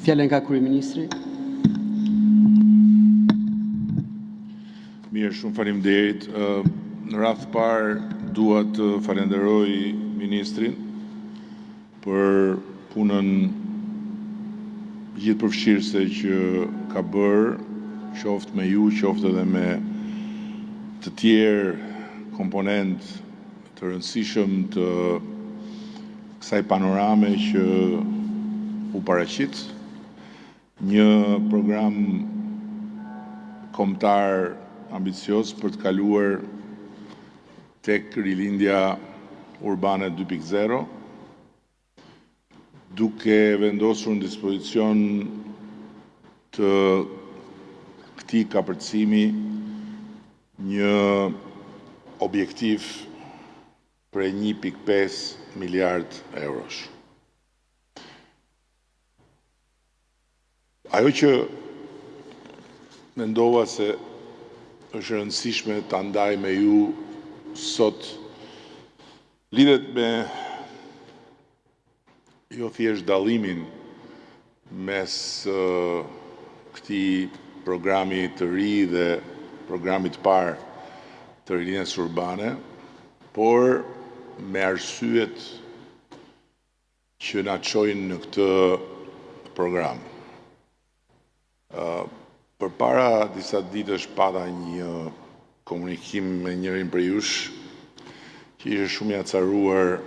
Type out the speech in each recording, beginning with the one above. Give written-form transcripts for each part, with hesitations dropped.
Fjalën ka kryeministri. Mirë, shumë faleminderit. Në radhë parë dua të falenderoj ministrin për punën gjithëpërfshirëse që ka bërë, qoftë me ju, qoftë edhe me të tjerë komponent të rëndësishëm të kësaj panorame që u paraqit, një program kombëtar ambicios për të kaluar tek rilindja urbane 2.0, duke vendosur në dispozicion të këtij kapërcimi një objektiv për 1.5 miliard eurosh. Ajo që mendova se është rëndësishme ta ndaj me ju sot lidhet me jo thjesht dallimin mes këtij programi të ri dhe programit të parë të rilindjes urbane, por me arsyet që na çojnë në këtë program. Përpara disa ditësh pata një komunikim me njërin prej jush që ishte shumë i acaruar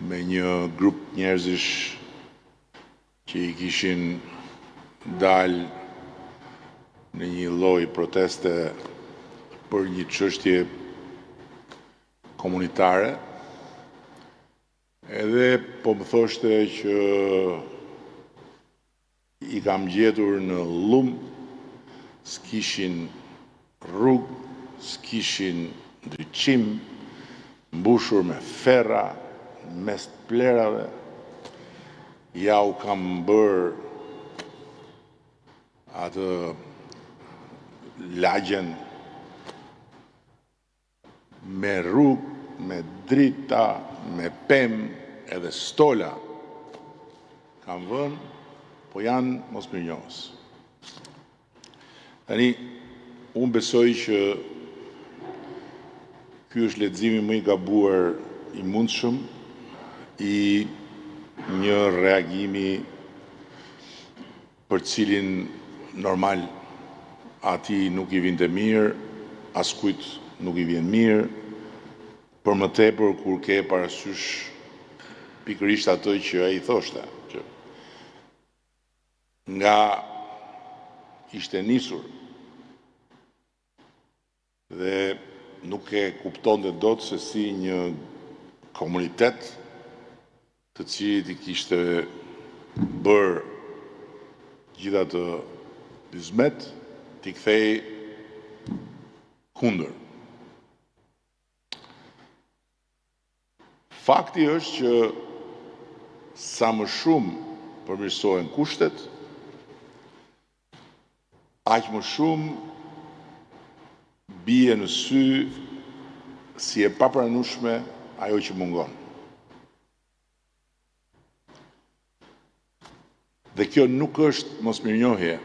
me një grup njerëzish që i kishin dalë në një lloj proteste për një çështje komunitare, edhe po më thoshte që i kam gjetur në lum, s'kishin rrugë, s'kishin ndriçim, mbushur me ferra, mes të plerave, ja u kam bërë atë lagjen me rrugë, me drita, me pemë edhe stola. Kam vënë, po janë mosmirnjohës. Tani, unë besoj që ky është leximi më i gabuar i mundshëm i një reagimi për cilin normal ati nuk i vinte mirë, askujt nuk i vjen mirë, për më tepër kur ke parasysh pikërisht atë që ai thoshte, që nga ishte nisur dhe nuk e kuptonte dot se si një komunitet të cilit i kishte bërë gjitha të hizmet t'i kthej kundër. Fakti është që sa më shumë përmirësohen kushtet, aq më shumë bie në sy si e papranueshme ajo që mungon. Dhe kjo nuk është mosmirnjohje,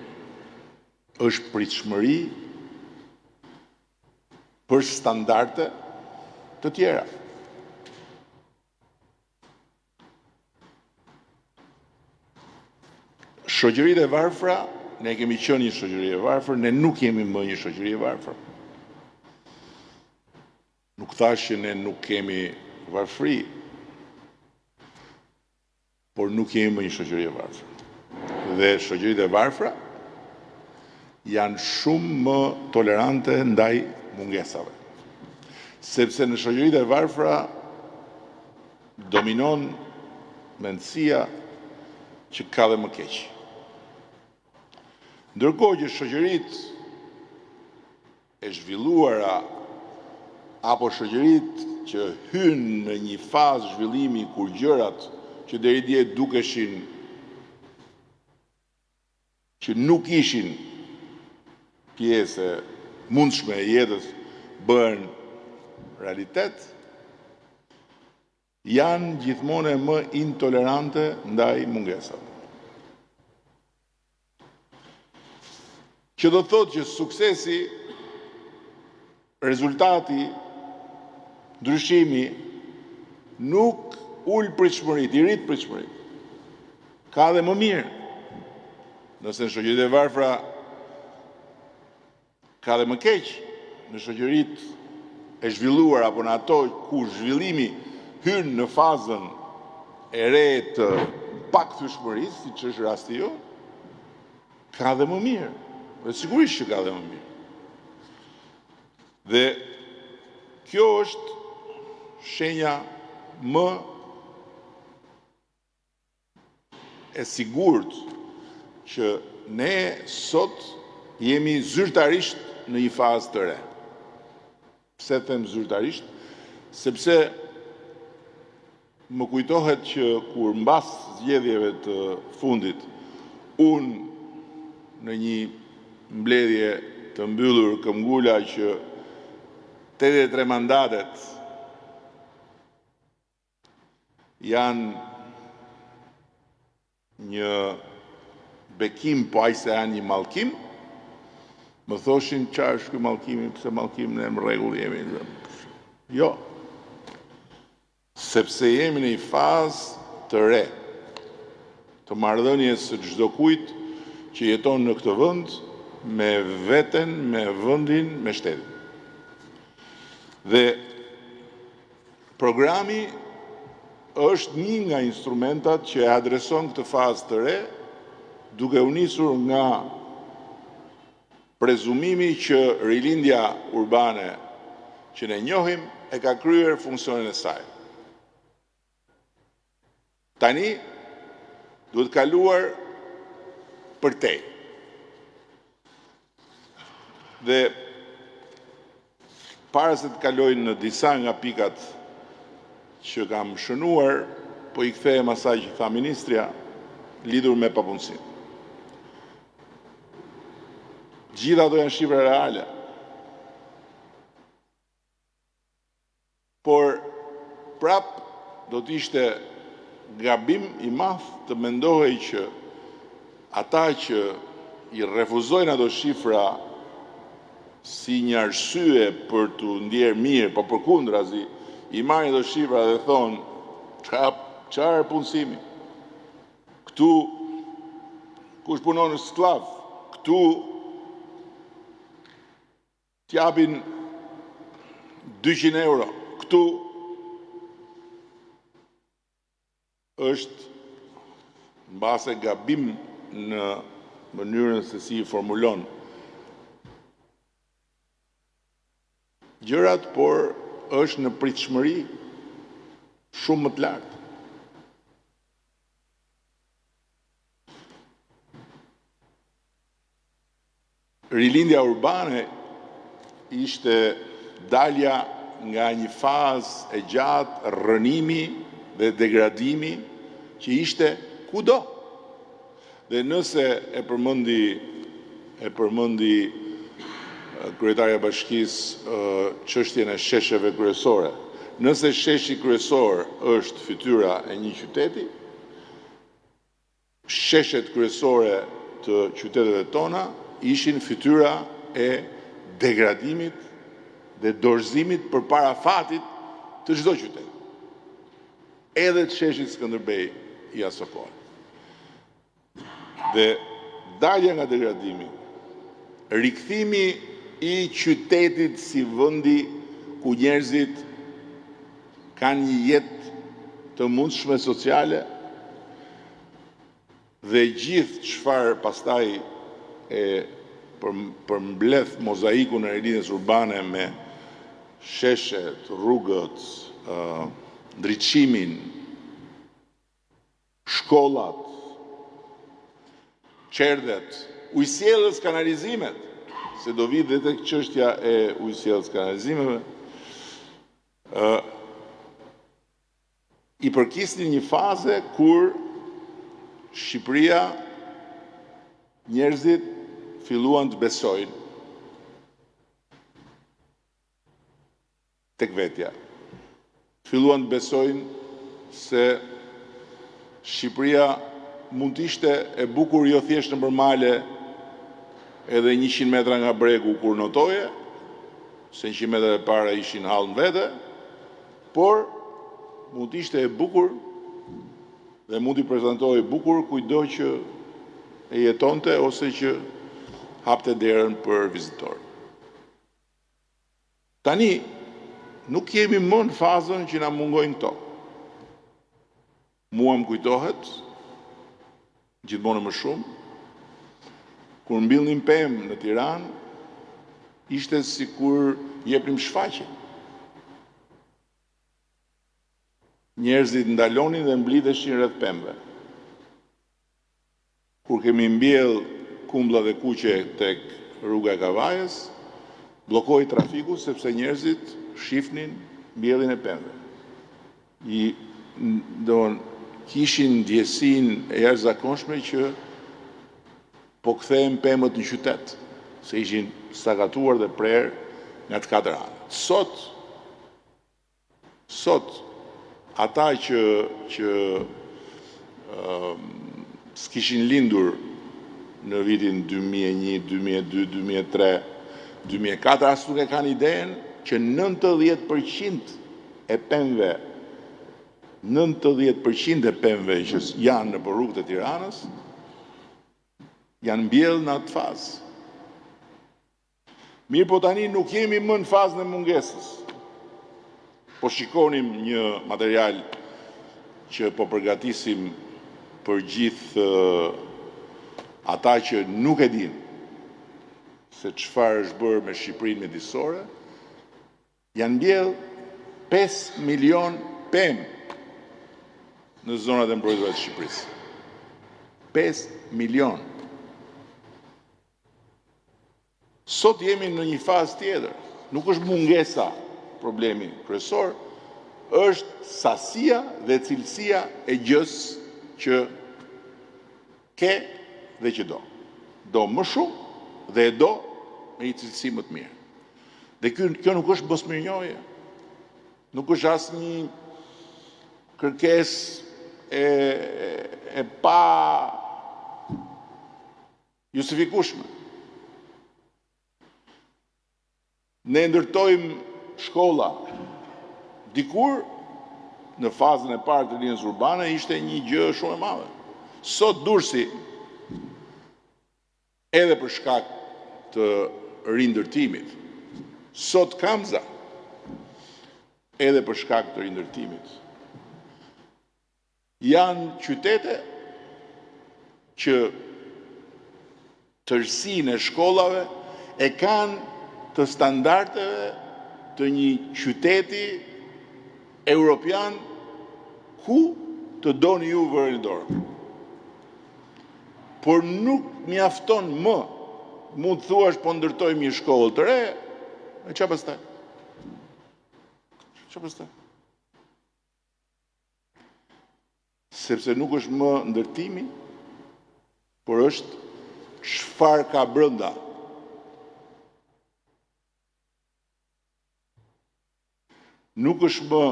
është pritshmëri për standarde të tjera. Shoqëritë e varfra, ne kemi qenë një shoqëri e varfër, ne nuk jemi më një shoqëri e varfër. Nuk thash që ne nuk kemi varfëri, por nuk jemi më një shoqëri e varfër. Dhe shoqëritë e varfra janë shumë më tolerante ndaj mungesave. Sepse në shoqëritë e varfra dominon mendësia që ka dhe më keq. Ndërkohë që shoqëritë e zhvilluara apo shoqëritë që hynë në një fazë zhvillimi kur gjërat që deri dje dukeshin që nuk ishin pjesë mundshme e jetës bëhen realitet, janë gjithmonë më intolerante ndaj mungesave. Që do të thotë që suksesi, rezultati, ndryshimi nuk ul pritshmëritë, i rrit pritshmëritë. Ka dhe më mirë. Nëse në shoqëritë e varfra ka dhe më keq, në shoqëritë e zhvilluar apo në ato ku zhvillimi hyn në fazën e re të pakthyeshmërisë, siç është rasti jo, ka dhe më mirë. Dhe sigurisht që ka dhe më mirë. Dhe kjo është shenja më e sigurt që ne sot jemi zyrtarisht në një fazë të re. Pse them zyrtarisht? Sepse më kujtohet që kur mbas zgjedhjeve të fundit, unë në një mbledhje të mbyllur këmbgula që 83 mandatet janë një bekim, po aq se janë një mallkim, më thoshin çfarë është ky mallkimi, pse mallkim ne në rregull jemi. Jo. Sepse jemi në një fazë të re të marrëdhënies së çdo kujt që jeton në këtë vend me veten, me vendin, me shtetin. Dhe programi është një nga instrumentat që e adreson këtë fazë të re, duke u nisur nga prezumimi që rilindja urbane që ne njohim e ka kryer funksionin e saj. Tani duhet kaluar përtej. Dhe para se të kalojnë në disa nga pikat që kam shënuar, po i kthehem asaj që tha ministrja, lidhur me papunësinë. Gjitha ato janë shifra reale. Por prap do t'ishte gabim i madh të mendohej që ata që i refuzojnë ato shifra si një arsye për të ndjerë mirë, po përkundrazi i marrin ato shifra dhe thonë çfarë punësimi? Këtu kush punon në sklav? Këtu t'japin 200 euro. Këtu është mbase gabim në mënyrën se si i formulon gjërat, por është në pritshmëri shumë më të lartë. Rilindja urbane ishte dalja nga një fazë e gjatë rrënimi dhe degradimi që ishte kudo. Dhe nëse e përmendi kryetarja e Bashkisë çështjen e shesheve kryesore. Nëse sheshi kryesor është fytyra e një qyteti, sheshet kryesore të qyteteve tona ishin fytyra e degradimit dhe dorëzimit përpara fatit të çdo qyteti. Edhe të sheshit Skënderbej i asaj kohe. Dhe dalja nga degradimi, rikthimi i qytetit si vendi ku njerëzit kanë një jetë të mundshme sociale dhe gjithë çfarë pastaj e përmbledh mozaikun e rilindjes urbane me sheshet, rrugët, ndriçimin, shkollat, qerdhet, ujësjellës, kanalizimet, se do vi dhe tek çështja e ujësjellës, kanalizimeve, i përkisnin një faze kur Shqipëria, njerëzit filluan të besojnë tek vetja. Filluan të besojnë se Shqipëria mund të ishte e bukur jo thjesht nëpër male, edhe 100 metra nga bregu kur notoje, se 100 metra e para ishin hallën vete, por mund t'ishte e bukur dhe mund t'i prezantojë bukur kujdo që e jetonte ose që hapte derën për vizitor. Tani, nuk jemi më në fazën që na mungojnë këto. Mua më kujtohet, gjithmonë më shumë, kur mbillnin pemë në Tiranë, ishte sikur jepnim shfaqje. Njerëzit ndalonin dhe mblidheshin rreth pemëve. Kur kemi mbjell kumblla dhe kuqe tek rruga e Kavajës, bllokoi trafiku sepse njerëzit shifnin mbjelljen e pemëve. Kishin ndjesinë e jashtëzakonshme që po kthehen pemët në qytet, se ishin sagatuar dhe prerë nga të katër anët. Sot, ata që s'kishin lindur në vitin 2001, 2002, 2003, 2004, as nuk e kanë idenë që 90% e pemëve 90% e pemëve që janë në rrugët e Tiranës janë mbjellë në atë fazë. Mirë po tani nuk jemi më në fazën e mungesës. Po shikonim një material që po përgatisim për gjithë ata që nuk e dinë se çfarë është bërë me Shqipërinë midisore, janë mbjellë 5 milion pemë në zonat e mbrojtura të Shqipërisë. 5 milion. Sot jemi në një fazë tjetër. Nuk është mungesa problemi kryesor, është sasia dhe cilësia e gjës që ke dhe që do. Do më shumë dhe e do me një cilësi më të mirë. Dhe kjo nuk është mosmirënjohje. Nuk është asnjë kërkesë e pa justifikueshme. Ne ndërtojmë shkolla. Dikur, në fazën e parë të linjës urbane, ishte një gjë shumë e madhe. Sot Durrësi, edhe për shkak të rindërtimit, sot Kamza, edhe për shkak të rindërtimit, janë qytete që tërësinë e shkollave e kanë të standardeve të një qyteti europian ku të doni ju vëreni dorë. Por nuk mjafton më, mund të thuash po ndërtojmë një shkollë të re, e çfarë pastaj? Çfarë pastaj? Sepse nuk është më ndërtimi, por është çfarë ka brenda. Nuk është më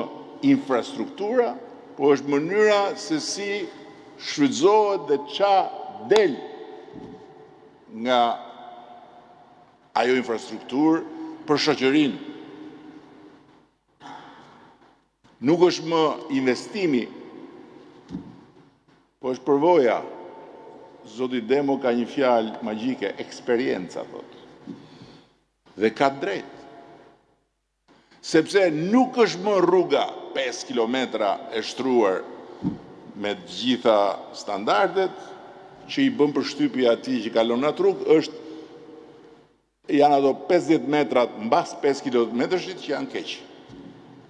infrastruktura, por është mënyra se si shfrytëzohet dhe ça del nga ajo infrastrukturë për shoqërinë. Nuk është më investimi, po është përvoja. Zoti Demo ka një fjalë magjike, eksperienca, thotë. Dhe ka drejt. Sepse nuk është më rruga 5 kilometra e shtruar me gjitha standardet që i bën përshtypje atij që kalon atë rrugë, janë ato 50 metrat mbas 5 kilometrashit që janë keq.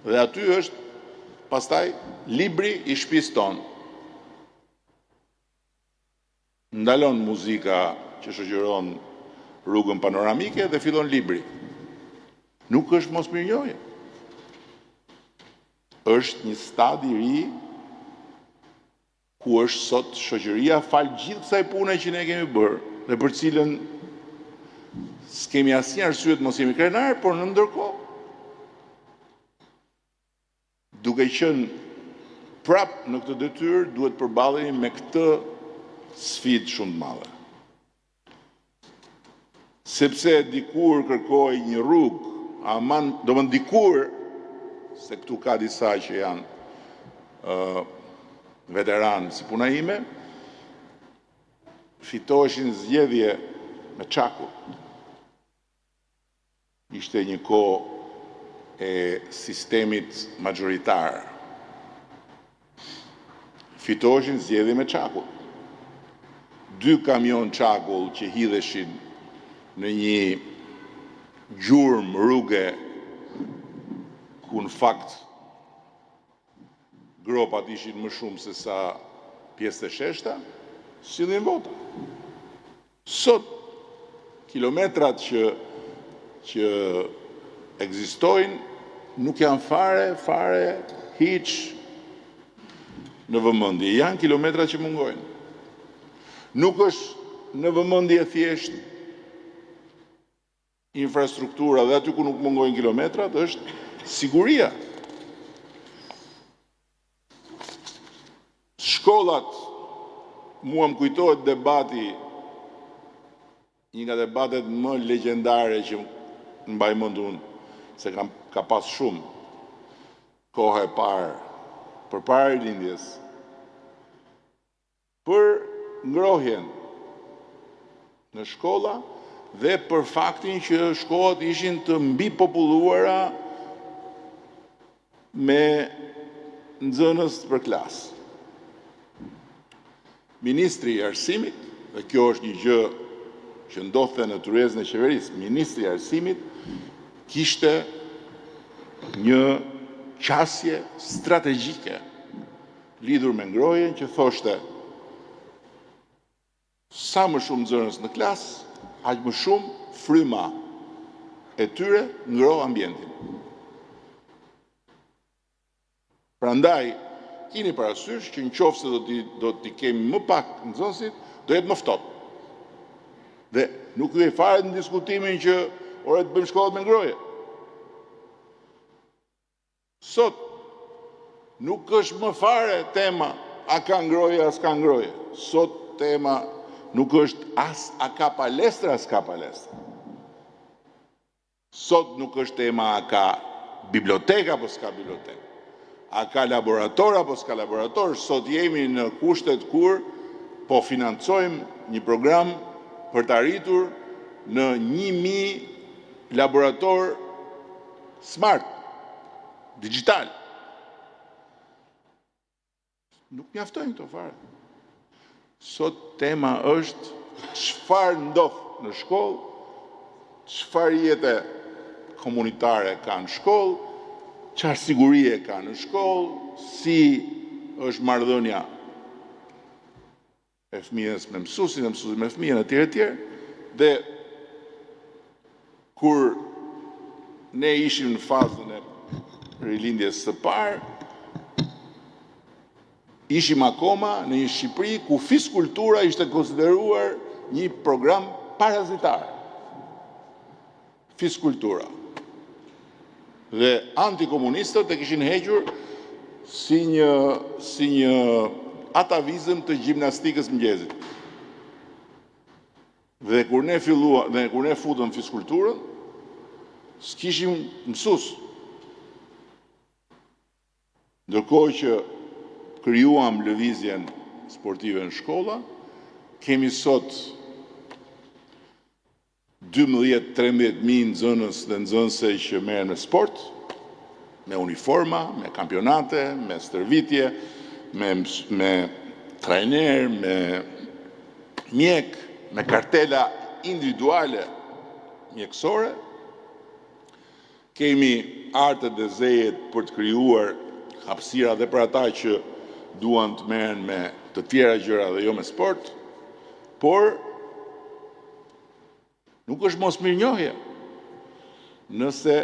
Dhe aty është pastaj libri i shtëpisë tonë. Ndalon muzika që shoqëron rrugën panoramike dhe fillon libri. Nuk është mosmirënjohje. Është një stad i ri ku është sot shoqëria fal gjithë kësaj pune që ne kemi bërë dhe për cilën s'kemi asnjë arsye të mos jemi krenar, por në ndërkohë duke qenë prap në këtë detyrë duhet përballemi me këtë sfidë shumë të madhe. sepse dikur kërkoj një rrugë, do më dikur, se këtu ka disa që janë veteranë si puna ime, fitoheshin zgjedhje me çaku. Ishte një kohë e sistemit majoritar. Fitoheshin zgjedhje me çaku. 2 kamion çakull që hidheshin në një gjurmë rruge ku në fakt gropat ishin më shumë se sa pjesë të sheshta, sillnin vota. Sot, kilometrat që ekzistojnë nuk janë fare hiç në vëmendje. Janë kilometrat që mungojnë. Nuk është në vëmendje thjesht infrastruktura dhe aty ku nuk mungojnë kilometrat, është siguria. Shkollat, mua më kujtohet debati, një nga debatet më legjendare që mbaj mend unë, se ka pas shumë kohë e parë, përpara lindjes, për ngrohjen në shkolla dhe për faktin që shkollat ishin të mbipopulluara me nxënës për klasë. Ministri i Arsimit, dhe kjo është një gjë që ndodhte në tryezën e qeverisë, Ministri i Arsimit kishte një qasje strategjike lidhur me ngrohjen që thoshte sa më shumë nxënës në klasë, aq më shumë fryma e tyre ngroh ambientin. Prandaj, keni parasysh që nëse do t'i kemi më pak nxënësit, do jetë më ftohtë. Dhe nuk hyj fare në diskutimin që ore të bëjmë shkollat me ngrohje. Sot nuk është më fare tema a ka ngrohje as ka ngrohje. Sot tema nuk është as a ka palestra as ka palestra. Sot nuk është tema a ka biblioteka apo s'ka biblioteka. A ka laborator apo s'ka laborator. Sot jemi në kushtet kur po financojmë një program për të arritur në 1000 laborator smart, digital. Nuk mjaftojnë këto fare. Sot tema është çfarë ndodh në shkollë, çfarë jete komunitare ka në shkollë, çfarë sigurie ka në shkollë, si është marrëdhënia e fëmijës me mësuesin, e mësuesit me fëmijën, etj. Dhe kur ne ishim në fazën e rilindjes së parë, ishim akoma në një Shqipëri ku fiskultura ishte konsideruar një program parazitar. Fiskultura. Dhe antikomunistët e kishin hequr si një atavizëm të gjimnastikës mëngjesit. Dhe kur ne futëm fiskulturën, s'kishim mësues. Ndërkohë që krijuam lëvizjen sportive në shkolla, kemi sot 12-13.000 nxënës dhe nxënëse që merren me sport, me uniforma, me kampionate, me stërvitje, me trajner, me mjek, me kartela individuale mjekësore. Kemi artët dhe zejet për të krijuar hapësira dhe për ata që duan të merren me të tjera gjëra dhe jo me sport, por nuk është mosmirënjohje nëse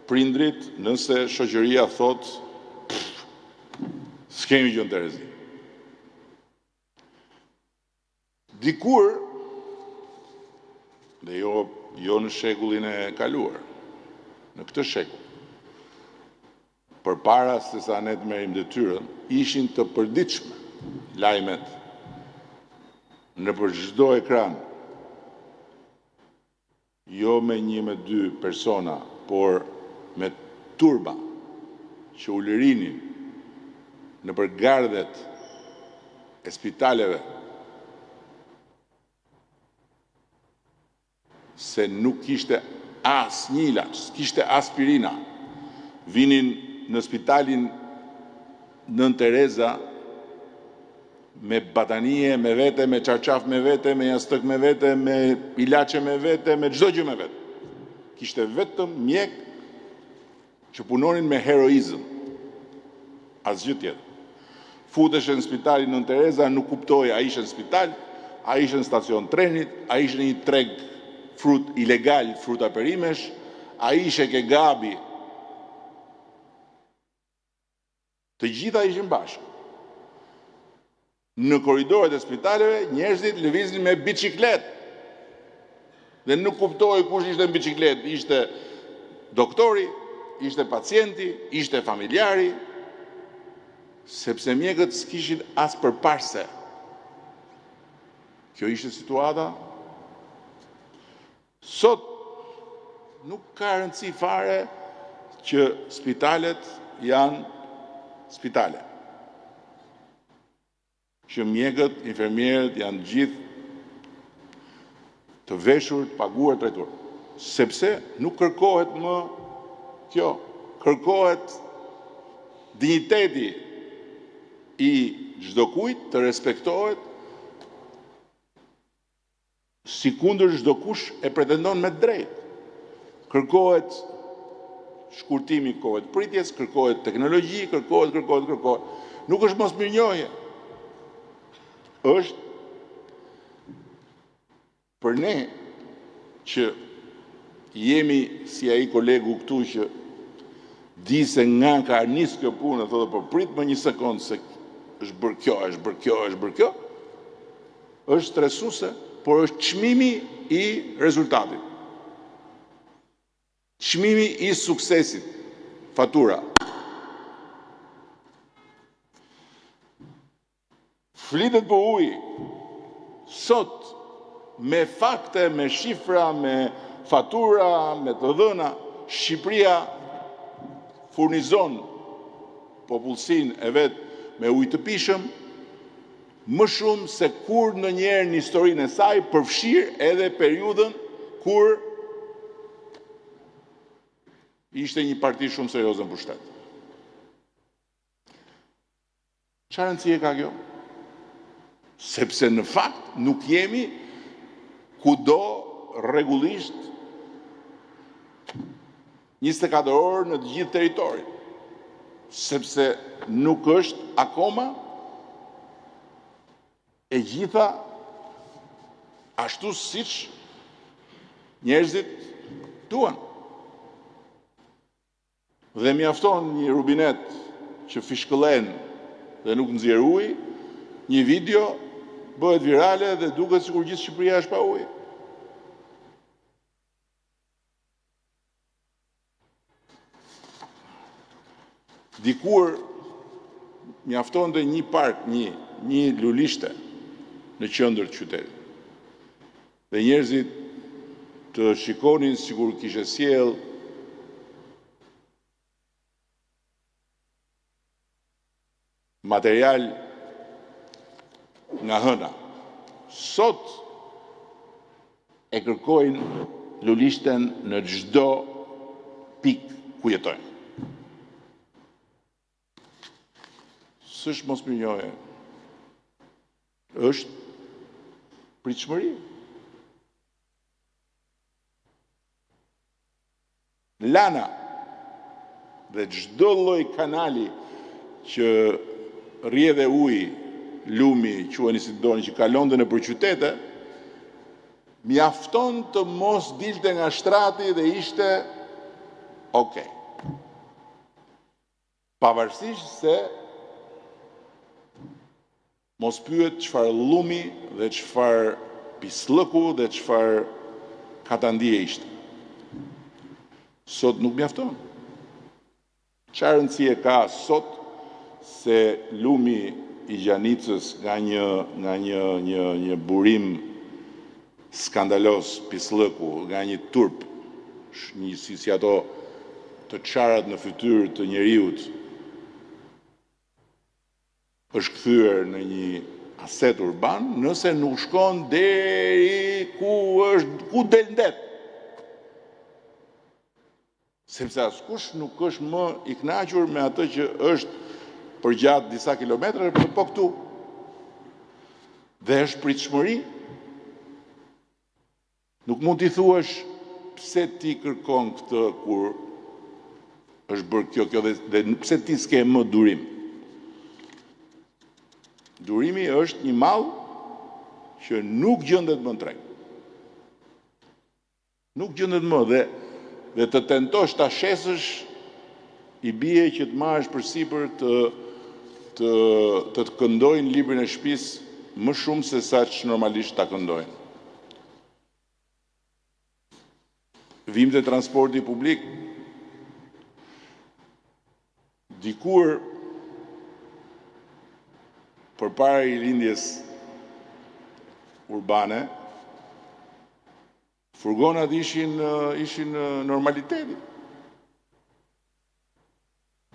prindrit, nëse shoqëria thot s'kemi gjë në Terezi. Dikur, dhe jo në shekullin e kaluar, në këtë shekull, përpara se sa ne të merrim detyrën, ishin të përditshme lajmet nëpër çdo ekran jo me një me dy persona, por me turba që u lërinin në përgardhet e spitaleve se nuk kishte as një ilaç, kishte aspirina. Vinin në spitalin Nën Tereza me batanie me vete, me çarçaf me vete, me jastëk me vete, me ilaçe me vete, me çdo gjë me vete. Kishte vetëm mjek që punonin me heroizëm. Asgjë tjetër. Futeshe në spitalin Nën Tereza, nuk kuptoi, a ishte në spital, a ishte në stacion trenit, a ishte në një treg frut ilegal, fruta perimesh, a ishe ke gabi. Të gjitha ishin bashkë. Në korridoret e spitaleve, njerëzit lëviznin me biciklet. Dhe nuk kuptoi kush ishte në biciklet. Ishte doktori, ishte pacienti, ishte familjari, sepse mjekët s'kishin as përparse. Kjo ishte situata. Sot nuk ka rëndësi fare që spitalet janë spitale. Që mjekët, infermierët janë gjithë të veshur, të paguar, të drejtuar. Sepse nuk kërkohet më kjo. Kërkohet dinjiteti i çdo kujt të respektohet si kundër çdo kush e pretendon me drejt. Kërkohet shkurtimi i kohës pritjes, kërkohet teknologji, kërkohet. Nuk është mosmirnjohje. Është për ne që jemi si ai kolegu këtu që di se nga ka nis kjo punë, thotë po prit më një sekond se është bërë kjo, është stresuese, por është çmimi i rezultatit. Çmimi i suksesit, fatura. Flitet për ujë, sot, me fakte, me shifra, me fatura, me të dhëna, Shqipëria furnizon popullsinë e vet me ujë të pishëm, më shumë se kur ndonjëherë në historinë e saj, përfshirë edhe periudhën kur ishte një parti shumë serioze në pushtet. Çfarë rëndësie ka kjo? Sepse në fakt nuk jemi kudo rregullisht 24 orë në të gjithë territorin. Sepse nuk është akoma e gjitha ashtu siç njerëzit duan. Dhe mjafton një rubinet që fishkëllen dhe nuk nxjerr ujë, një video bëhet virale dhe duket sikur gjithë Shqipëria është pa ujë. Dikur mjaftonte një park, një lulishte në qendër të qytetit. Dhe njerëzit të shikonin sikur kishte sjell material nga hëna. Sot e kërkojnë lulishten në çdo pikë ku jetojnë. S'është mosmirnjohje. Është pritshmëri. Lana dhe çdo lloj kanali që rrjedhe ujë, lumi, quheni si doni, që kalonte nëpër qytete, mjafton të mos dilte nga shtrati dhe ishte okay. Pavarësisht se mos pyet çfarë llumi dhe çfarë pislëku dhe çfarë katandije ishte. Sot nuk mjafton. Çfarë rëndësie ka sot se lumi i Gjanicës nga një burim skandalos pislëku nga një turp, një si ato të çarat në fytyrë të njeriut, është kthyer në një aset urban, nëse nuk shkon deri ku del ndet. Sepse askush nuk është më i kënaqur me atë që është përgjatë disa kilometra, por po këtu. Dhe është pritshmëri. Nuk mund t'i thuash pse ti kërkon këtë kur është bërë kjo dhe pse ti s'ke më durim. Durimi është një mall që nuk gjendet më në treg. Nuk gjendet më dhe të tentosh ta shesësh i bie që të marrësh përsipër të këndojnë librin e shtëpisë më shumë se sa që normalisht ta këndojnë. Vim të transporti publik, dikur përpara rilindjes urbane, furgonat ishin normaliteti.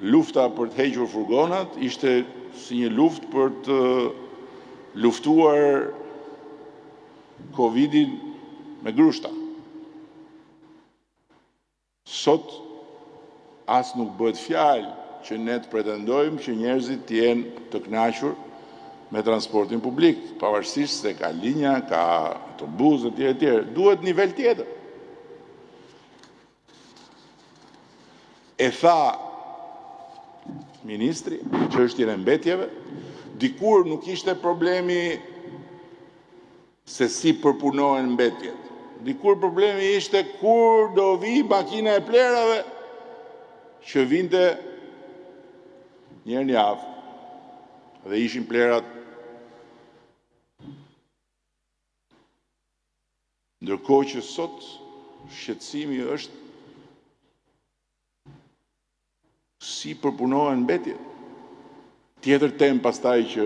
Lufta për të hequr furgonat ishte si një luftë për të luftuar Covidin me grushta. Sot as nuk bëhet fjalë që ne të pretendojmë që njerëzit të jenë të kënaqur me transportin publik, pavarësisht se ka linja, ka autobus etj. Duhet nivel tjetër. E tha ministri, çështjen e mbetjeve, dikur nuk ishte problemi se si përpunohen mbetjet. Dikur problemi ishte kur do vi makina e plerave që vinte një herë në javë dhe ishin plerat. Ndërkohë që sot shqetësimi është si përpunohen mbetjet. Tjetër temë pastaj që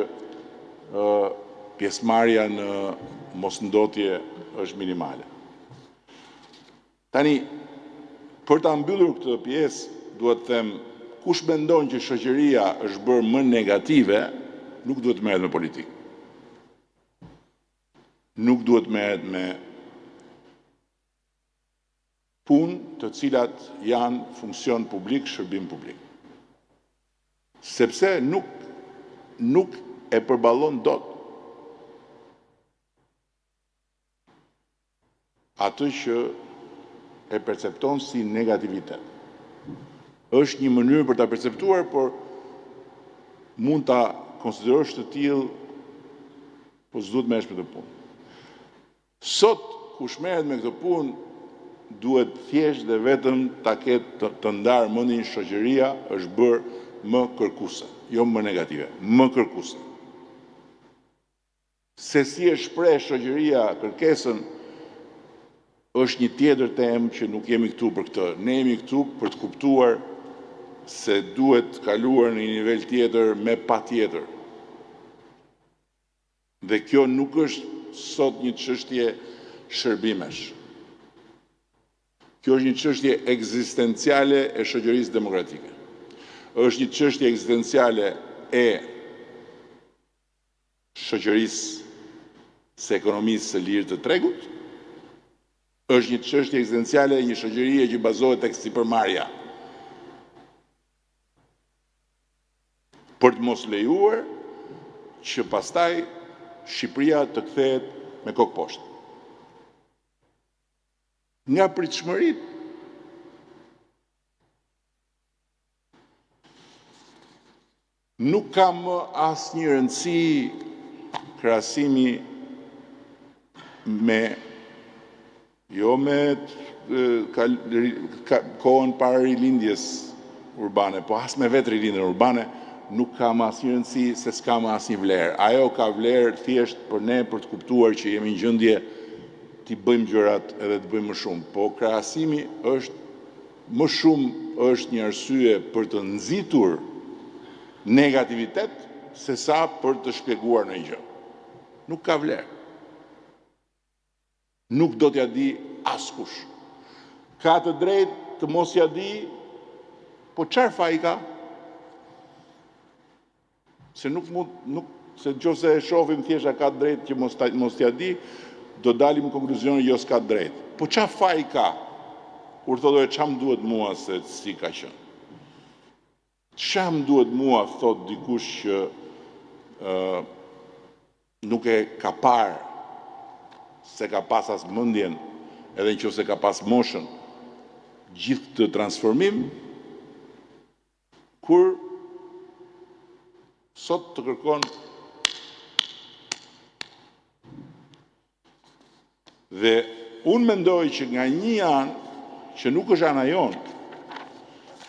pjesëmarrja në mosndotje është minimale. Tani, për ta mbyllur këtë pjesë, duhet të them, kush mendon që shoqëria është bërë më negative, nuk duhet merret me politikë. Nuk duhet merret me punë të cilat janë funksion publik, shërbim publik. Sepse nuk e përballon dot atë që e percepton si negativitet. Është një mënyrë për ta perceptuar, por mund ta konsiderosh të tillë, po s'duhet merresh me këtë punë. Sot kush merret me këtë punë duhet thjesht dhe vetëm ta ketë të ndarë mendin shoqëria është bërë më kërkuese, jo më negative, më kërkuese. Se si e shpreh shoqëria kërkesën është një tjetër temë që nuk jemi këtu për këtë. Ne jemi këtu për të kuptuar se duhet kaluar në një nivel tjetër me patjetër. Dhe kjo nuk është sot një çështje shërbimesh. Kjo është një çështje ekzistenciale e shoqërisë demokratike. Është një çështje ekzistenciale e shoqërisë së ekonomisë së lirë të tregut. Është një çështje ekzistenciale e një shoqërie që bazohet tek sipërmarrja. Për të mos lejuar që pastaj Shqipëria të kthehet me kokë poshtë. Nga pritshmëritë nuk ka më asnjë rëndësi krahasimi me kohën para rilindjes urbane, po as me vetë rilindjen urbane, nuk ka më asnjë rëndësi se s'ka më asnjë vlerë. Ajo ka vlerë thjesht për ne për të kuptuar që jemi në gjendje t'i bëjmë gjërat edhe të bëjmë më shumë. Po krahasimi është më shumë është një arsye për të nxitur negativitet se sa për të shpjeguar ndonjë gjë. Nuk ka vlerë. nuk do t'ja di askush. Ka të drejtë të mos ja di, po çfarë faji ka? Se se nëse e shohim thjesht ka drejtë që mos t'ja di, do dalim në konkluzionin jo s'ka drejtë. Po çfarë faji ka? Kur thotë çam duhet mua se si ka qenë. Çam duhet mua, thot dikush që nuk e ka parë, se ka pas as mendjen, edhe nëse ka pas moshën, gjithë këtë transformim, kur sot të kërkon dhe unë mendoj që nga një anë që nuk është ana jonë,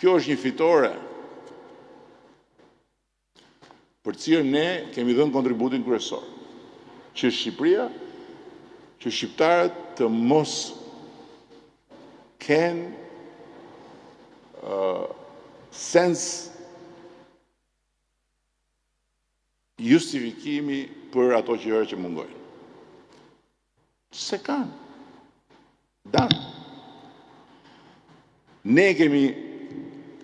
kjo është një fitore për cilën ne kemi dhënë kontributin kryesor, që Shqipëria, që shqiptarët të mos kenë sens justifikimi për ato që mungojnë. Se kanë. Danë. Ne kemi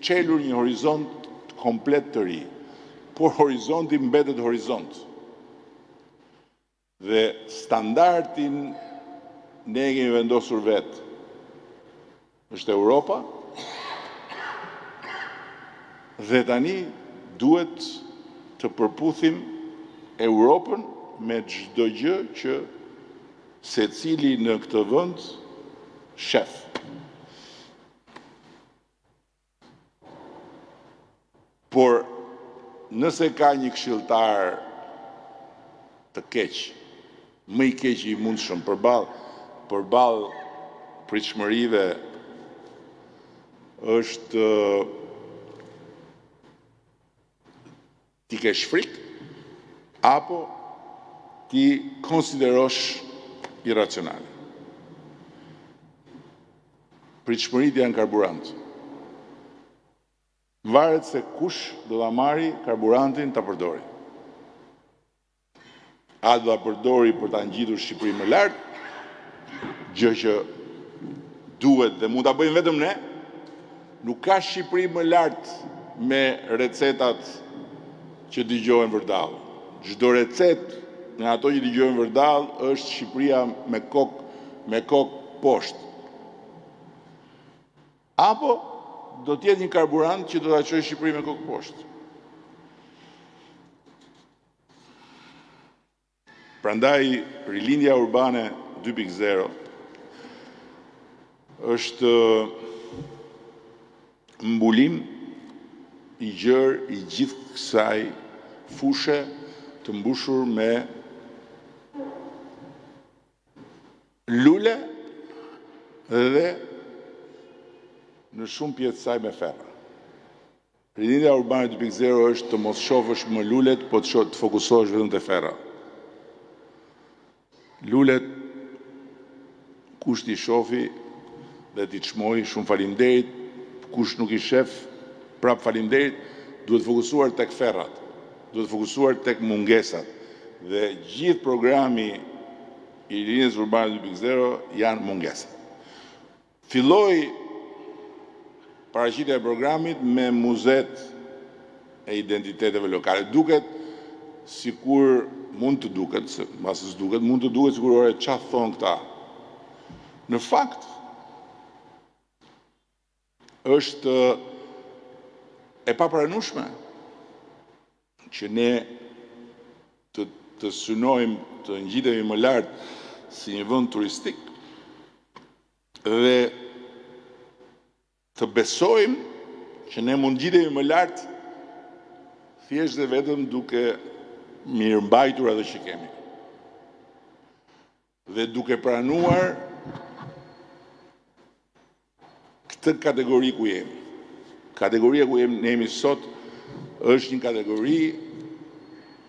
qelur një horizont komplet të ri, por horizonti mbetet horizont. Dhe standardin ne kemi vendosur vetë. Është Europa, dhe tani duhet të përputhim Europën me çdo gjë që secili në këtë vend shef. Por nëse ka një këshilltar të keq, më i keq i mundshëm përballë pritshmërive, është ti kesh frikë apo ti konsiderosh irracionale. Pritshmëritë janë karburant. Varet se kush do ta marri karburantin ta përdori. A do ta përdori për ta ngjitur Shqipërinë më lart, gjë që duhet dhe mund ta bëjmë vetëm ne. Nuk ka Shqipëri më lart me recetat që dëgjojnë vërdallë. Çdo recetë nga ato që dëgjojnë vërdallë është Shqipëria me kokë poshtë. Apo do t'jetë një karburant që do ta çojë Shqipërinë me kokë poshtë. Prandaj rilindja urbane 2.0 është mbulim i gjerë i gjithë kësaj fushë të mbushur me lule dhe në shumë pjesë saj me ferra. Rilindja urbane 2.0 është të mos shohësh më lulet, po të fokusohesh vetëm te ferra. Lulet kush t'i shofi dhe t'i çmoj, shumë faleminderit, kush nuk i shef, prap faleminderit, duhet fokusuar tek ferrat, duhet fokusuar tek mungesat. Dhe gjithë programi i rilindjes urbane 2.0 janë mungesat. Filloi paraqitja e programit me muzet e identiteteve lokale. Duket sikur mund të duket, mbasi s'duket, mund të duket sikur ore çfarë thon këta. Në fakt është e papranueshme që ne të synojmë të ngjitemi më lart si një vend turistik dhe të besojmë që ne mund ngjitemi më lart thjesht dhe vetëm duke mirëmbajtur atë që kemi. Dhe duke pranuar këtë kategori ku jemi. Kategoria ku ne jemi sot është një kategori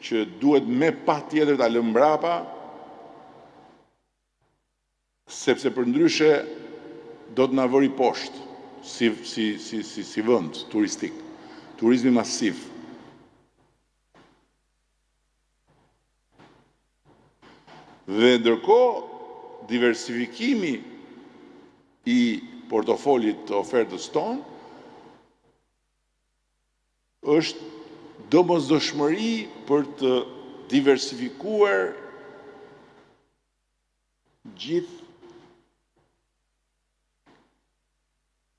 që duhet me patjetër ta lëmë mbrapa, sepse përndryshe do të na vëri poshtë si vend turistik, turizmi masiv. Dhe ndërkohë diversifikimi i portofolit të ofertës tonë është domosdoshmëri për të diversifikuar gjithë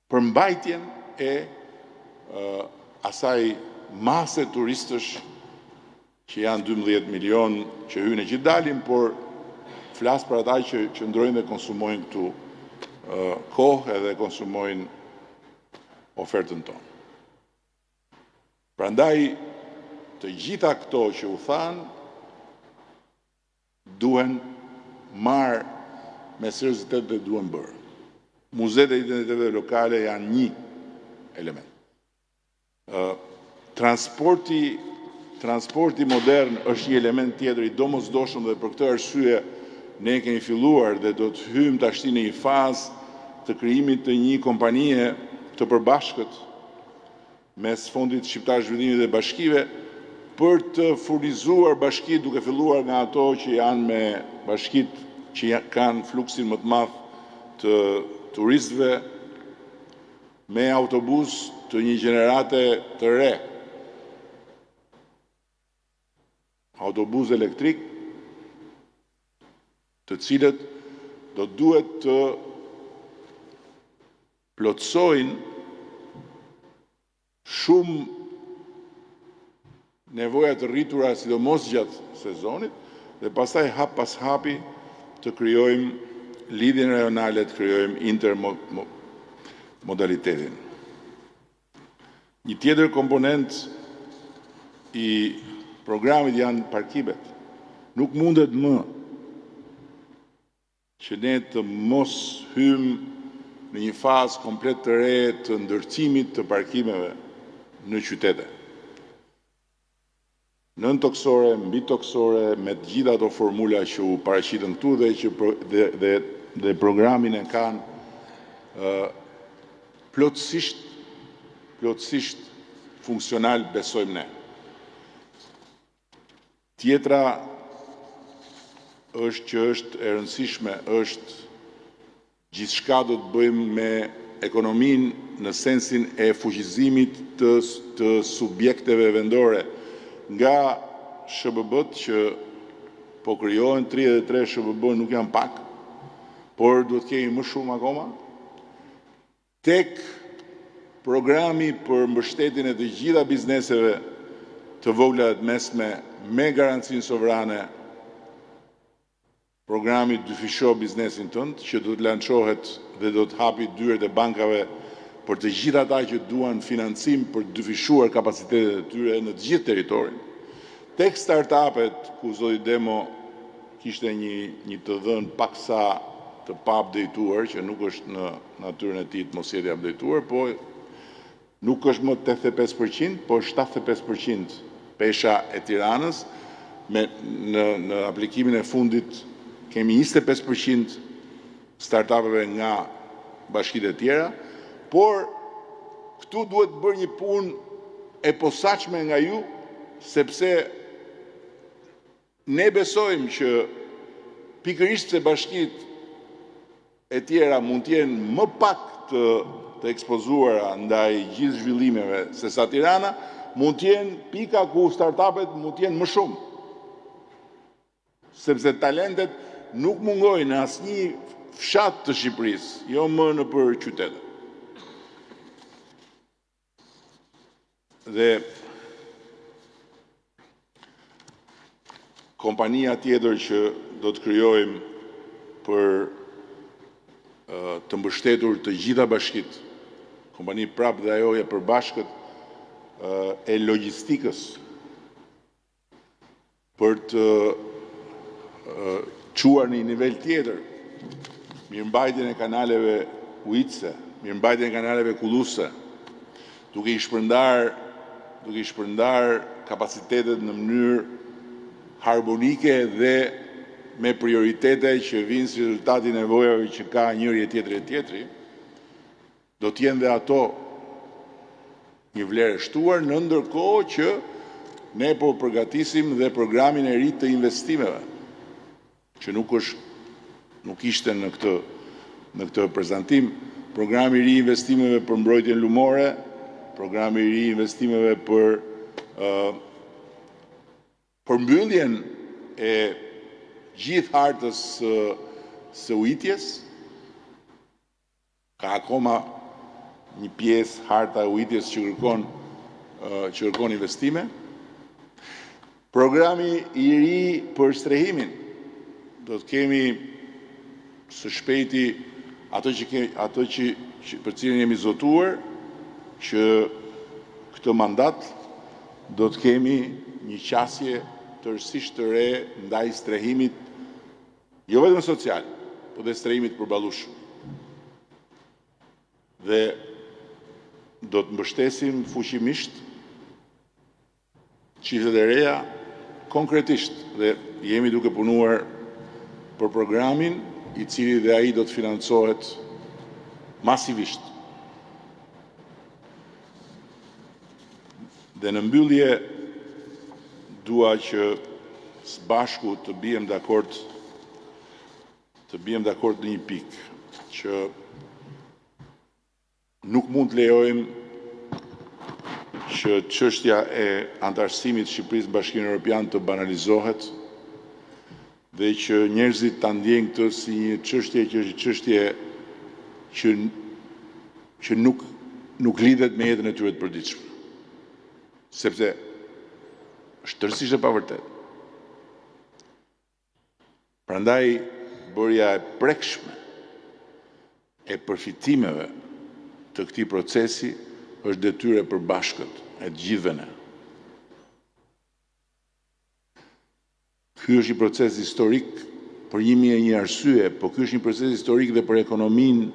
përmbajtjen e asaj mase turistësh që janë 12 milion që hyjnë e gjithë dalin, por flas për ata që qëndrojnë dhe konsumojnë këtu kohë edhe konsumojnë ofertën tonë. Prandaj, të gjitha këto që u thanë, duhen marrë me seriozitet dhe duhen bërë. Muzeet e identiteteve lokale janë një element. Transporti modern është një element tjetër i domosdoshëm dhe për këtë arsye ne kemi filluar dhe do të hyjmë tashti në një fazë të krijimit të një kompanie të përbashkët mes Fondit Shqiptar Zhvillimit dhe bashkive për të furnizuar bashkitë duke filluar nga ato që janë me bashkitë që kanë fluksin më të madh të turistëve me autobus të një gjenerate të re. Autobus elektrik, të cilët do duhet të plotësojnë shumë nevoja të rritura sidomos gjatë sezonit dhe pastaj hap pas hapi të krijojmë lidhjen rajonale, të krijojmë intermodalitetin. Një tjetër komponent i programit janë parkimet. Nuk mundet më që ne të mos hymë në një fazë komplet të re të ndërtimit të parkimeve në qytete. Nën toksore, mbi toksore, me të gjitha ato formula që u paraqiten këtu dhe programin e kanë plotësisht funksional, besojmë ne. Tjetra është që është e rëndësishme, është gjithçka do të bëjmë me ekonominë në sensin e fuqizimit të subjekteve vendore. Nga SHBB-t që po krijohen 33 SHBB nuk janë pak, por duhet kemi më shumë akoma, tek programi për mbështetjen e të gjitha bizneseve të vogla dhe të mesme me garancinë sovrane, programi dyfisho biznesin tënd, që do të lançohet dhe do të hapi dyert e bankave për të gjitha ata që duan financim për të dyfishuar kapacitetet e tyre në të gjithë territorin. Tek startupet, ku zoti Demo kishte një të dhënë paksa të pa updateuar, që nuk është në natyrën e tij të mos jetë updateuar, po nuk është më 85%, po 75% pesha e Tiranës, në aplikimin e fundit kemi 25% startupeve nga bashkitë e tjera, por këtu duhet bërë një punë e posaçme nga ju, sepse ne besojmë që pikërisht se bashkitë e tjera mund të jenë më pak të ekspozuara ndaj gjithë zhvillimeve se sa Tirana, mund të jenë pika ku startupet mund të jenë më shumë. Sepse talentet nuk mungojnë në asnjë fshat të Shqipërisë, jo më nëpër qytete. Dhe kompania tjetër që do të krijojmë për të mbështetur të gjitha bashkitë, kompani prapë dhe ajo e përbashkët e logjistikës, për të çuar në një nivel tjetër mirëmbajtjen e kanaleve ujitse, mirëmbajtjen e kanaleve kulluse, duke i shpërndar kapacitetet në mënyrë harmonike dhe me prioritete që vinë si rezultati nevojave që ka njëri e tjetri, do t'jenë dhe ato një vlerë e shtuar, në ndërkohë që ne po përgatisim dhe programin e ri të investimeve, që nuk është nuk ishte në këtë prezantim, programi I ri investimeve për mbrojtjen lumore, programi I ri investimeve për përmbylljen e gjithë hartës së ujitjes, ka akoma një pjesë harta e ujitjes që kërkon investime. Programi I ri për strehimin, do të kemi së shpejti ato që për cilin jemi zotuar, që këtë mandat do të kemi një qasje tërësisht të re ndaj strehimit, jo vetëm social, por dhe strehimit përballueshëm. Dhe do të mbështesim fuqimisht çiftet e reja konkretisht dhe jemi duke punuar për programin I cili dhe ai do të financohet masivisht. Dhe në mbyllje dua që së bashku të bijem dakord në një pikë, që nuk mund të lejojmë që çështja e antarësimit të Shqipërisë në Bashkimin Evropian të banalizohet dhe që njerëzit ta ndjejnë këtë si një çështje që është çështje që nuk lidhet me jetën e tyre të përditshme. Sepse është tërësisht e pavërtetë. Prandaj bërja e prekshme e përfitimeve të këtij procesi është detyrë e përbashkët e të gjithëve ne. Ky është një proces historik për 1001 arsye, por ky është një proces historik dhe për ekonominë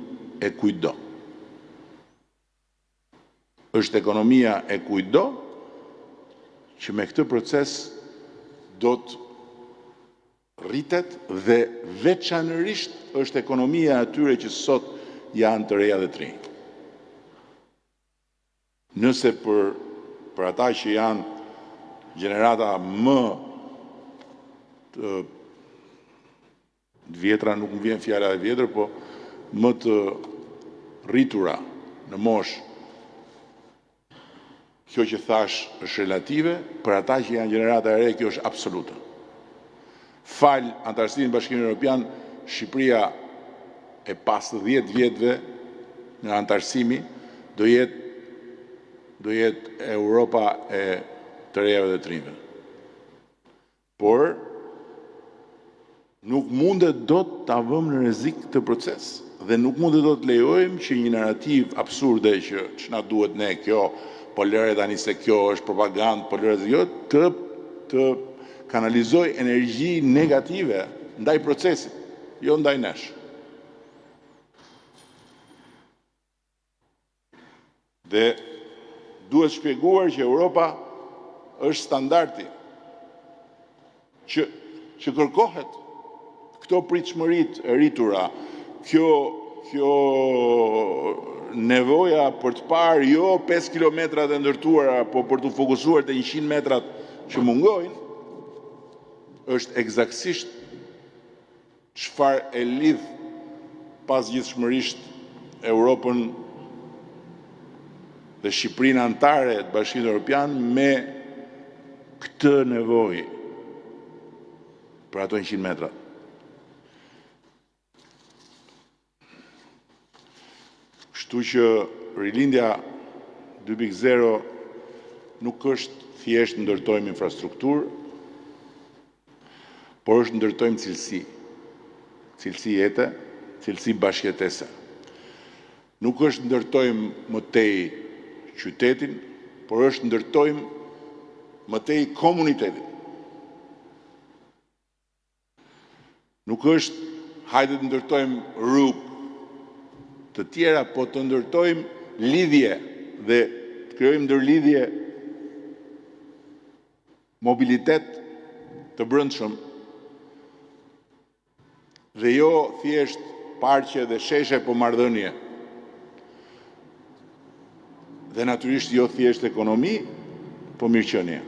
e kujdo. Është ekonomia e kujdo që me këtë proces do të rritet dhe veçanërisht është ekonomia e atyre që sot janë të reja dhe të rinj. Nëse për ata që janë gjenerata më të vjetra, nuk më vjen fjala e vjetër, po më të rritura në moshë, kjo që thash është relative, për ata që janë gjenerata e re, kjo është absolute. Fal antarësinë në Bashkimin Evropian, Shqipëria e pas 10 vjetëve në antarësimi do jetë Europa e të rejave dhe të rinjve. Por nuk mundet dot ta vëmë në rrezik këtë proces dhe nuk mundet dot të lejojmë që një narrativ absurde që ç'na duhet ne kjo, po lëre tani se kjo është propagandë, po lëre jo të kanalizoj energji negative ndaj procesit, jo ndaj nesh. Dhe duhet shpjeguar që Europa është standardi që kërkohet këto pritshmërit e rritura, kjo nevoja për të parë jo 5 kilometrat e ndërtuara, po për të fokusuar te 100 metrat që mungojnë, është eksaktësisht çfarë e lidh pasgjithshmërisht Europën dhe Shqipërinë antare të Bashkimit Evropian me këtë nevojë për ato 100 metra. Kështu që rilindja 2.0 nuk është thjesht ndërtojmë infrastrukturë, por është ndërtojmë cilësi jete, cilësi bashkëjetese. Nuk është ndërtojmë më tej qytetin, por është ndërtojmë më tej komunitetin. Nuk është hajde të ndërtojmë rrugë të tjera, po të ndërtojmë lidhje dhe të krijojmë ndërlidhje, mobilitet të brendshëm dhe jo thjesht parqe dhe sheshe, po marrëdhënie. Dhe natyrisht jo thjesht ekonomi, po mirëqenie.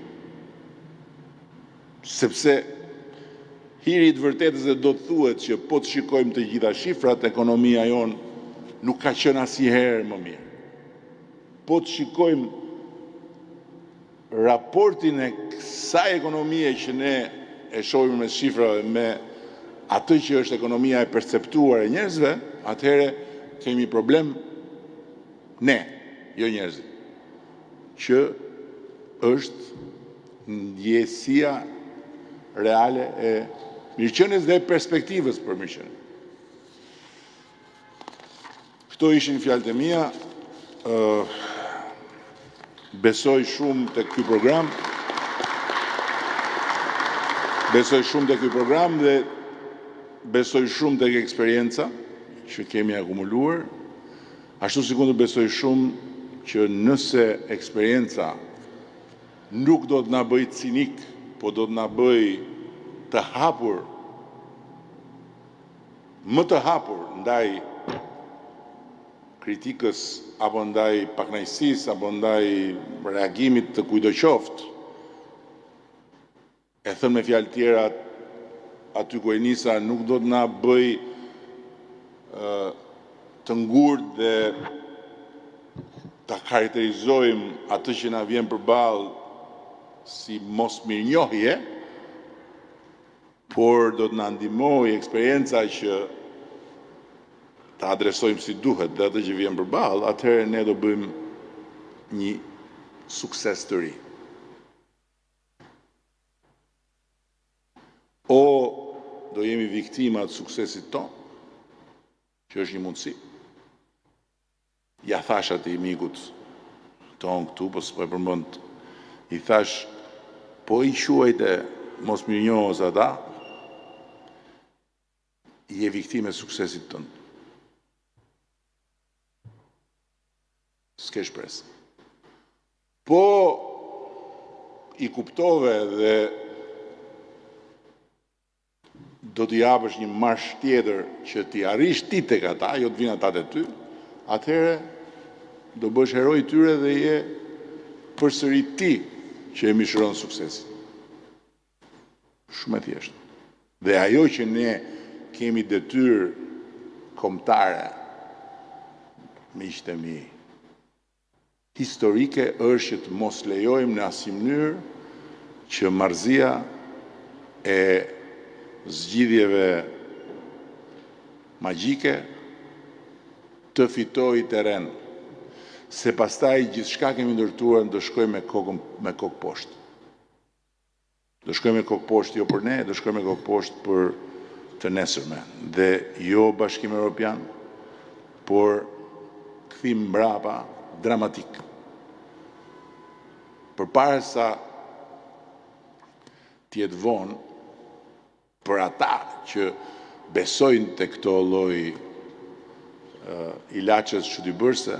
Sepse Hiri i të vërtetës dhe do të thuhet që po të shikojmë të gjitha shifrat, ekonomia jonë nuk ka qenë asnjëherë më mirë. Po të shikojmë raportin e kësaj ekonomie që ne e shohim me shifrave me atë që është ekonomia e perceptuar e njerëzve, atëherë kemi problem ne, jo njerëzit, që është ndjesia reale e mirëqenies dhe perspektivës për mirëqenie. Këto ishin fjalët e mia. Besoj shumë tek ky program. Besoj shumë tek ky program dhe besoj shumë tek eksperjenca që kemi akumuluar. Ashtu sikur besoj shumë që nëse eksperjenca nuk do të na bëj cinik, po do të na bëj të hapur, më të hapur ndaj kritikës apo ndaj pakënaqësisë apo ndaj reagimit të kujdo qoftë. E thënë me fjalë tjera, aty ku e nisa nuk do të na bëj të ngurtë dhe ta karakterizojmë atë që na vjen përballë si mos mirënjohje, por do të na ndihmojë eksperienca që ta adresojmë si duhet dhe atë që vjen përballë, atëherë ne do bëjmë një sukses të ri. O do jemi viktima të suksesit tonë, që është një mundësi. Ja thash atij mikut tonë këtu, po s'po e përmend. I thash, po i quajte mos mirënjohës ata, je viktime e suksesit tënd. S'ke shpresë. Po i kuptove dhe do t'i japësh një marsh tjetër që t'i arrish ti tek ata, jo të vinë ata te ty, atëherë do bësh heroi i tyre dhe je përsëri ti që e mishëron suksesin. Shumë e thjeshtë. Dhe ajo që ne kemi detyrë kombëtare, miqtë e mi, historike është që të mos lejojmë në asnjë mënyrë që marrëzia e zgjidhjeve magjike të fitojë terren, se pastaj gjithçka kemi ndërtuar do shkojmë me kokë poshtë. Do shkojmë me kokë poshtë jo për ne, do shkojmë me kokë poshtë për të nesërmen. Dhe jo Bashkimi Evropian, por kthim mbrapa dramatik. Përpara t'jetë vonë për ata që besojnë te këto lloj ilaçes shtypbërse,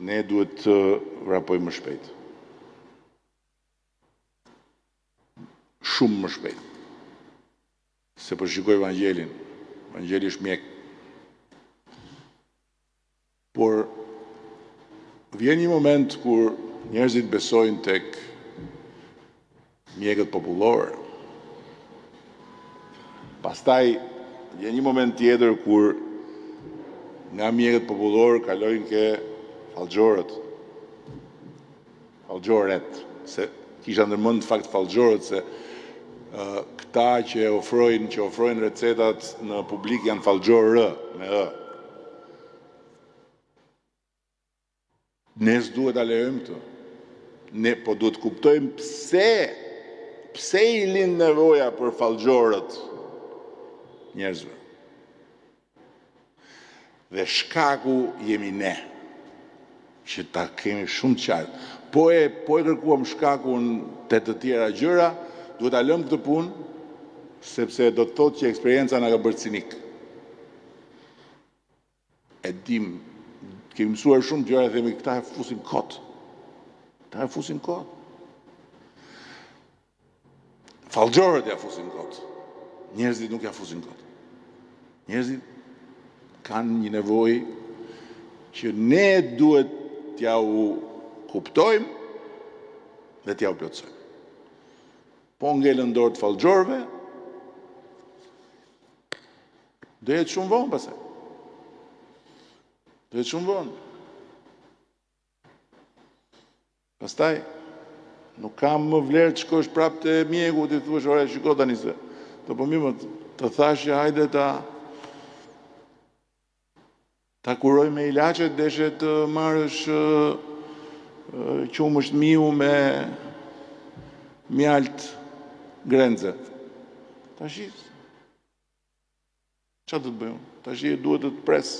ne duhet të vrapojmë më shpejt. Shumë më shpejt. Se po shikoj Evangelin. Evangeli është mjek. Por vjen një moment kur njerëzit besojnë tek mjekët popullor. Pastaj vjen një moment tjetër kur nga mjekët popullor kalojnë ke fallxhorët. Fallxhoret, se kisha ndërmend fakt fallxhorët se këta që ofrojnë recetat në publik janë fallxhorë me ë. Ne s'duhet ta lejojmë këtë. Ne po duhet kuptojmë pse i lind nevoja për fallxhorët njerëzve. Dhe shkaku jemi ne, që ta kemi shumë qartë. Po e kërkuam shkakun te të tjera gjëra, duhet ta lëmë këtë punë, sepse do të thotë që eksperienca na ka bërë cinik. E dim, kemi mësuar shumë gjëra dhe themi këta e fusin kot. Këta e fusin kot. Fallxhorët ja fusin kot. Njerëzit nuk ja fusin kot. Njerëzit kanë një nevojë që ne duhet t'ja u kuptojmë dhe t'ja u plotësojmë. po ngelen dorë të fallxhorëve, do jetë shumë vonë pastaj. Do jetë shumë vonë. Pastaj, nuk kam më vlerë të shkosh prapë te mjeku ti thuash ore shiko tani se. Po mirë, të thash që hajde ta kuroj me ilaçe, deshe të marrësh qumësht miu me mjalt grenze. Tash çfarë do të bëjmë? Tash duhet të pres.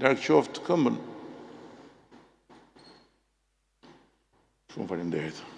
Larg qoftë këmbën. Shumë faleminderit.